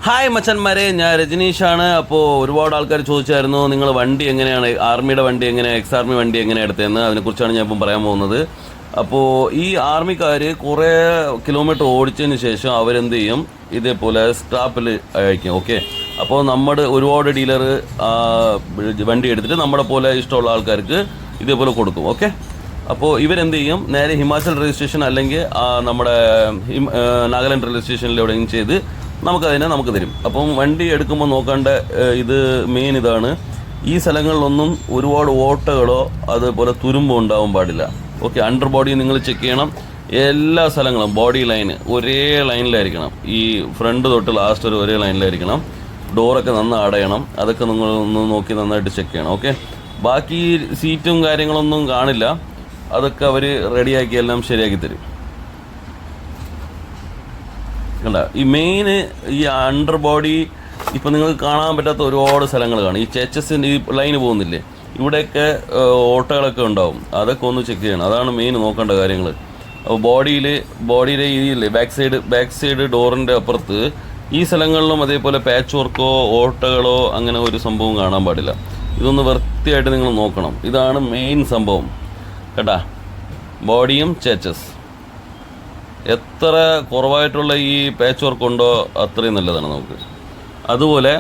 Hi മച്ചന്മാരെ, ഞാൻ രജനീഷാണ്. അപ്പോൾ ഒരുപാട് ആൾക്കാർ ചോദിച്ചായിരുന്നു നിങ്ങൾ വണ്ടി എങ്ങനെയാണ്, ആർമിയുടെ വണ്ടി എങ്ങനെ, എക്സ് ആർമി വണ്ടി എങ്ങനെ എടുത്തതെന്ന്. അതിനെക്കുറിച്ചാണ് ഞാൻ ഇപ്പം പറയാൻ പോകുന്നത്. അപ്പോൾ ഈ ആർമിക്കാർ കുറേ കിലോമീറ്റർ ഓടിച്ചതിന് ശേഷം അവരെന്ത് ചെയ്യും, ഇതേപോലെ സ്ക്രാപ്പിൽ അയക്കും. ഓക്കെ, അപ്പോൾ നമ്മുടെ ഒരുപാട് ഡീലർ വണ്ടി എടുത്തിട്ട് നമ്മുടെ പോലെ ഇഷ്ടമുള്ള ആൾക്കാർക്ക് ഇതേപോലെ കൊടുക്കും. ഓക്കെ, അപ്പോൾ ഇവരെന്ത് ചെയ്യും, നേരെ ഹിമാചൽ രജിസ്ട്രേഷൻ അല്ലെങ്കിൽ നമ്മുടെ നാഗാലാൻഡ് രജിസ്ട്രേഷനിൽ എവിടെയെങ്കിലും ചെയ്ത് നമുക്ക് തരും. അപ്പം വണ്ടി എടുക്കുമ്പോൾ നോക്കേണ്ട ഇത് മെയിൻ ഇതാണ്, ഈ സ്ഥലങ്ങളിലൊന്നും ഒരുപാട് ഓട്ടകളോ അതുപോലെ തുരുമ്പോ ഉണ്ടാവാൻ പാടില്ല. ഓക്കെ, അണ്ടർ ബോഡി നിങ്ങൾ ചെക്ക് ചെയ്യണം. എല്ലാ സ്ഥലങ്ങളും ബോഡി ലൈന് ഒരേ ലൈനിലായിരിക്കണം. ഈ ഫ്രണ്ട് തൊട്ട് ലാസ്റ്റ് ഒരു ഒരേ ലൈനിലായിരിക്കണം. ഡോറൊക്കെ നന്നായി അടയണം. അതൊക്കെ നിങ്ങൾ ഒന്ന് നോക്കി നന്നായിട്ട് ചെക്ക് ചെയ്യണം. ഓക്കെ, ബാക്കി സീറ്റും കാര്യങ്ങളൊന്നും കാണില്ല, അതൊക്കെ അവർ റെഡിയാക്കി എല്ലാം ശരിയാക്കി തരും. കണ്ട, ഈ മെയിന് ഈ അണ്ടർ ബോഡി ഇപ്പം നിങ്ങൾക്ക് കാണാൻ പറ്റാത്ത ഒരുപാട് സ്ഥലങ്ങൾ കാണും. ഈ ചേച്ചസിൻ്റെ ഈ ലൈന് പോകുന്നില്ലേ, ഇവിടെയൊക്കെ ഓട്ടകളൊക്കെ ഉണ്ടാവും. അതൊക്കെ ഒന്ന് ചെക്ക് ചെയ്യണം. അതാണ് മെയിൻ നോക്കേണ്ട കാര്യങ്ങൾ. അപ്പോൾ ബോഡിയിലെ ഈ ബാക്ക് സൈഡ് ഡോറിൻ്റെ അപ്പുറത്ത് ഈ സ്ഥലങ്ങളിലും അതേപോലെ പാച്ച് വർക്കോ ഓട്ടകളോ അങ്ങനെ ഒരു സംഭവം കാണാൻ പാടില്ല. ഇതൊന്ന് വൃത്തിയായിട്ട് നിങ്ങൾ നോക്കണം. ഇതാണ് മെയിൻ സംഭവം കേട്ടാ. ബോഡിയും ചേച്ചസ് എത്ര കുറവായിട്ടുള്ള ഈ പാച്ച് വർക്ക് ഉണ്ടോ അത്രയും നല്ലതാണ് നമുക്ക്. അതുപോലെ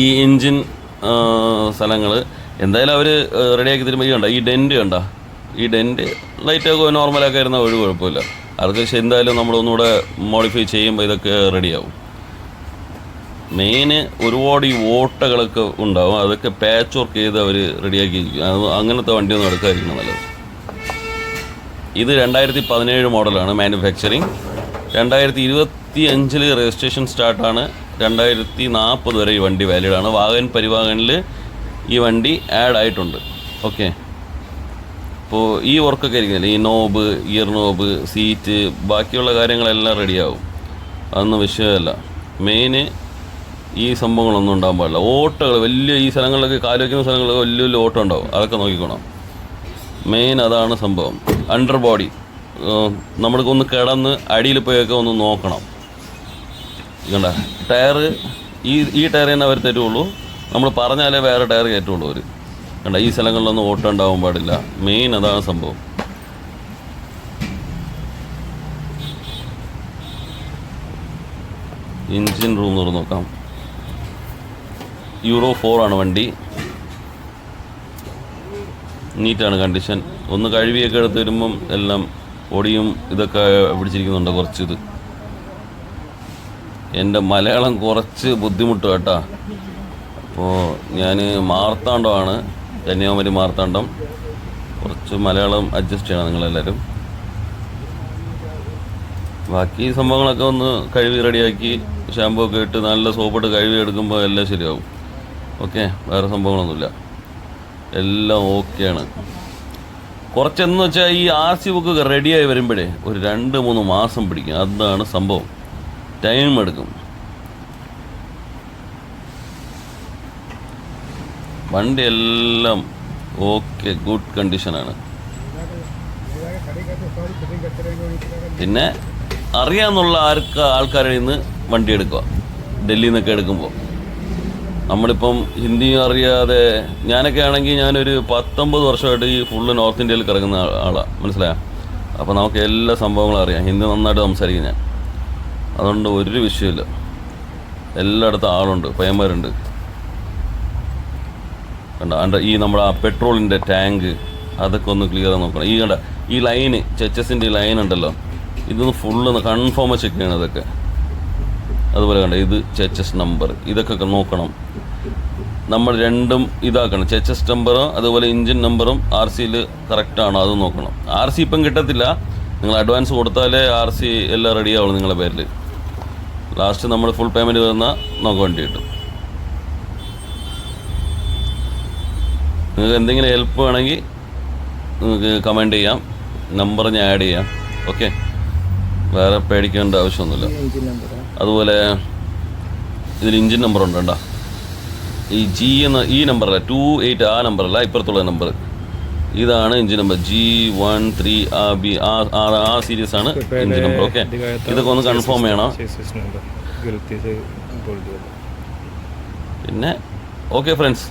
ഈ എൻജിൻ സ്ഥലങ്ങൾ എന്തായാലും അവർ റെഡിയാക്കി തരുമ്പോൾ കണ്ട ഈ ഡെൻറ്റ് ലൈറ്റൊക്കെ നോർമലൊക്കെ ആയിരുന്നാൽ ഒരു കുഴപ്പമില്ല. അതൊക്കെ പക്ഷേ എന്തായാലും നമ്മളൊന്നുകൂടെ മോഡിഫൈ ചെയ്യുമ്പോൾ ഇതൊക്കെ റെഡിയാവും. മെയിന് ഒരുപാട് ഈ ഓട്ടകളൊക്കെ ഉണ്ടാവും, അതൊക്കെ പാച്ച് വർക്ക് ചെയ്ത് അവർ റെഡിയാക്കി. അങ്ങനത്തെ വണ്ടിയൊന്നും എടുക്കാതിരിക്കണം നല്ലത്. ഇത് 2017 മോഡലാണ് മാനുഫാക്ചറിങ്. 2025 രജിസ്ട്രേഷൻ സ്റ്റാർട്ടാണ്. 2040 വരെ ഈ വണ്ടി വാലിഡാണ്. വാഹൻ പരിവാഹനിൽ ഈ വണ്ടി ആഡ് ആയിട്ടുണ്ട്. ഓക്കെ, അപ്പോൾ ഈ വർക്കൊക്കെ ആയിരിക്കുന്നില്ല, ഈ നോബ്, ഗിയർ നോബ്, സീറ്റ്, ബാക്കിയുള്ള കാര്യങ്ങളെല്ലാം റെഡിയാവും. അതൊന്നും വിഷയമല്ല. മെയിന് ഈ സംഭവങ്ങളൊന്നും ഉണ്ടാകാൻ പാടില്ല. ഓട്ടകൾ വലിയ ഈ സ്ഥലങ്ങളിലൊക്കെ കാല് വയ്ക്കുന്ന സ്ഥലങ്ങളിലൊക്കെ വലിയ വലിയ ഓട്ടം ഉണ്ടാവും. അതൊക്കെ നോക്കിക്കോണം. മെയിൻ അതാണ് സംഭവം. അണ്ടർ ബോഡി നമ്മൾക്കൊന്ന് കിടന്ന് അടിയിൽ പോയൊക്കെ ഒന്ന് നോക്കണം. കണ്ട, ടയറ് ഈ ടയർ തന്നെ അവർ തരുള്ളൂ. നമ്മൾ പറഞ്ഞാലേ വേറെ ടയർ കയറ്റുള്ളൂ അവർ. കണ്ട, ഈ സ്ഥലങ്ങളിലൊന്നും ഓട്ടം ഉണ്ടാവാൻ പാടില്ല. മെയിൻ അതാണ് സംഭവം. എൻജിൻ റൂം തുറന്ന് നോക്കാം. Euro 4 ആണ് വണ്ടി. നീറ്റാണ് കണ്ടീഷൻ. ഒന്ന് കഴുകിയൊക്കെ എടുത്ത് വരുമ്പം എല്ലാം പൊടിയും ഇതൊക്കെ പിടിച്ചിരിക്കുന്നുണ്ട്. കുറച്ച് എൻ്റെ മലയാളം കുറച്ച് ബുദ്ധിമുട്ട് കേട്ടോ. അപ്പോൾ ഞാൻ മാർത്താണ്ഡമാണ്, കന്യാകുമാരി മാർത്താണ്ഡം. കുറച്ച് മലയാളം അഡ്ജസ്റ്റ് ചെയ്യണം നിങ്ങളെല്ലാവരും. ബാക്കി സംഭവങ്ങളൊക്കെ ഒന്ന് കഴുകി റെഡിയാക്കി ഷാമ്പൂ ഒക്കെ ഇട്ട് നല്ല സോപ്പിട്ട് കഴുകി എടുക്കുമ്പോൾ എല്ലാം ശരിയാവും. ഓക്കെ, വേറെ സംഭവങ്ങളൊന്നുമില്ല, എല്ലാം ഓക്കെയാണ്. കുറച്ചെന്ന് വെച്ചാൽ ഈ RC ബുക്ക് റെഡിയായി വരുമ്പോഴേ ഒരു 2-3 മാസം പിടിക്കും. അതാണ് സംഭവം, ടൈം എടുക്കും. വണ്ടി എല്ലാം ഓക്കെ, ഗുഡ് കണ്ടീഷനാണ്. പിന്നെ അറിയാമെന്നുള്ള ആൾക്കാരിൽ നിന്ന് വണ്ടി എടുക്കുക. ഡൽഹിയിൽ നിന്നൊക്കെ എടുക്കുമ്പോൾ നമ്മളിപ്പം ഹിന്ദിയും അറിയാതെ, ഞാനൊക്കെ ആണെങ്കിൽ ഞാനൊരു 19 വർഷമായിട്ട് ഈ ഫുള്ള് നോർത്ത് ഇന്ത്യയിൽ കിടക്കുന്ന ആളാണ്, മനസ്സിലായോ? അപ്പോൾ നമുക്ക് എല്ലാ സംഭവങ്ങളും അറിയാം. ഹിന്ദി നന്നായിട്ട് സംസാരിക്കും ഞാൻ. അതുകൊണ്ട് ഒരു വിഷയമില്ല, എല്ലായിടത്തും ആളുണ്ട്, പയ്യന്മാരുണ്ട്. കണ്ട, ഈ നമ്മുടെ ആ പെട്രോളിൻ്റെ ടാങ്ക് അതൊക്കെ ഒന്ന് ക്ലിയർ ആയി നോക്കണം. ഈ ലൈന്, ചെച്ചസിൻ്റെ ഈ ലൈൻ ഉണ്ടല്ലോ, ഇതൊന്ന് ഫുള്ളൊന്ന് കൺഫേം ചെക്ക് ചെയ്യണം ഇതൊക്കെ. അതുപോലെ കണ്ട, ഇത് ചെച്ചസ് നമ്പർ, ഇതൊക്കെ നോക്കണം. നമ്മൾ രണ്ടും ഇതാക്കണം, ചെച്ചസ് നമ്പറും അതുപോലെ എഞ്ചിൻ നമ്പറും RCയിൽ കറക്റ്റാണോ അത് നോക്കണം. RC ഇപ്പം കിട്ടത്തില്ല, നിങ്ങൾ അഡ്വാൻസ് കൊടുത്താലേ RC എല്ലാം റെഡി ആവുള്ളൂ നിങ്ങളുടെ പേരിൽ. ലാസ്റ്റ് നമ്മൾ ഫുൾ പേയ്മെൻറ്റ് തന്നാൽ നമുക്ക് വണ്ടി കിട്ടും. നിങ്ങൾക്ക് എന്തെങ്കിലും ഹെൽപ്പ് വേണമെങ്കിൽ നിങ്ങൾക്ക് കമൻറ്റ് ചെയ്യാം, നമ്പർ ഞാൻ ആഡ് ചെയ്യാം. ഓക്കെ, വേറെ പേടിക്കേണ്ട ആവശ്യമൊന്നുമില്ല. അതുപോലെ ഇതിൽ എഞ്ചിൻ നമ്പർ ഉണ്ട് കേട്ടോ. ഈ G എന്ന ഈ നമ്പറല്ല, 28 ആ നമ്പറല്ല, ഇപ്പുറത്തുള്ള നമ്പർ. ഇതാണ് എഞ്ചിൻ നമ്പർ G13AB. ആ സീരീസ് ആണ് എഞ്ചിൻ നമ്പർ. ഓക്കെ, ഇതൊക്കെ ഒന്ന് കൺഫേം ചെയ്യണം. ഗൾഫീസ് ഗോൾഡ്. പിന്നെ ഓക്കെ ഫ്രണ്ട്സ്.